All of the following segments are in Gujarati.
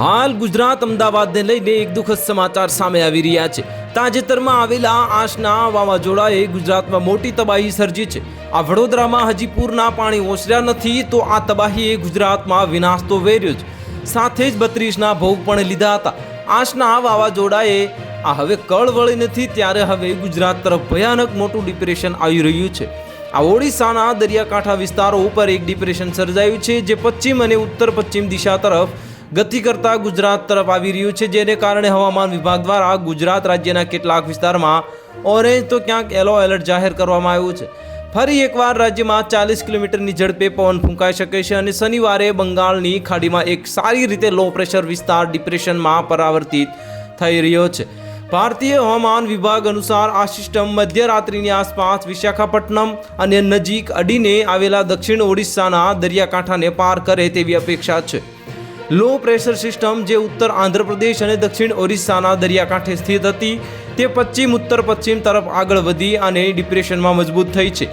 હાલ ગુજરાત અમદાવાદને લઈને એક દુઃખદ સમાચાર સામે આવી રહ્યા છે। તાજેતરમાં આવેલા આશના વાવાઝોડાએ ગુજરાતમાં મોટી તબાહી સર્જી છે। આ વડોદરામાં હજી પૂરના પાણી ઓસર્યા નથી તો આ તબાહીએ ગુજરાતમાં વિનાશ તો વેર્યો છે, સાથે જ 32ના ભોગ પણ લીધા હતા। આશના વાવાઝોડાએ આ હવે કળ વળી નથી ત્યારે હવે ગુજરાત તરફ ભયાનક મોટું ડિપ્રેશન આવી રહ્યું છે। આ ઓડિશાના દરિયાકાંઠા વિસ્તારો ઉપર એક ડિપ્રેશન સર્જાયું છે જે પશ્ચિમ અને ઉત્તર પશ્ચિમ દિશા તરફ ગતિ કરતા ગુજરાત તરફ આવી રહ્યું છે, જેને કારણે હવામાન વિભાગ દ્વારા ગુજરાત રાજ્યના કેટલાક વિસ્તારમાં ઓરેન્જ તો ક્યાંક યલો એલર્ટ જાહેર કરવામાં આવ્યું છે। ફરી એકવાર રાજ્યમાં 40 કિલોમીટરની ઝડપે પવન ફૂંકાઈ શકે છે અને શનિવારે બંગાળની ખાડીમાં એક સારી રીતે લો પ્રેશર વિસ્તાર ડિપ્રેશનમાં પરાવર્તિત થઈ રહ્યો છે। ભારતીય હવામાન વિભાગ અનુસાર આ સિસ્ટમ મધ્યરાત્રિની આસપાસ વિશાખાપટ્ટનમ અને નજીક અડીને આવેલા દક્ષિણ ઓડિશાના દરિયાકાંઠાને પાર કરે તેવી અપેક્ષા છે। લો પ્રેશર સિસ્ટમ જે ઉત્તર આંધ્રપ્રદેશ અને દક્ષિણ ઓરિસ્સાના દરિયાકાંઠે સ્થિત હતી તે પશ્ચિમ ઉત્તર પશ્ચિમ તરફ આગળ વધી અને ડિપ્રેશનમાં મજબૂત થઈ છે।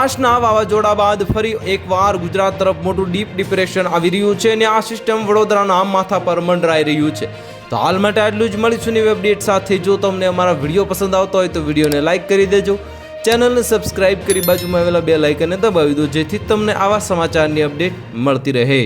આશના વાવાઝોડા બાદ ફરી એકવાર ગુજરાત તરફ મોટું ડીપ ડિપ્રેશન આવી રહ્યું છે અને આ સિસ્ટમ વડોદરાના માથા પર મંડરાઈ રહ્યું છે। તો હાલ માટે આટલું જ, મળીશું નવી અપડેટ સાથે। જો તમને અમારા વિડીયો પસંદ આવતો હોય તો વિડીયોને લાઇક કરી દેજો, ચેનલને સબસ્ક્રાઇબ કરી બાજુમાં આવેલા બેલ આઇકનને દબાવી દો જેથી તમને આવા સમાચારની અપડેટ મળતી રહે।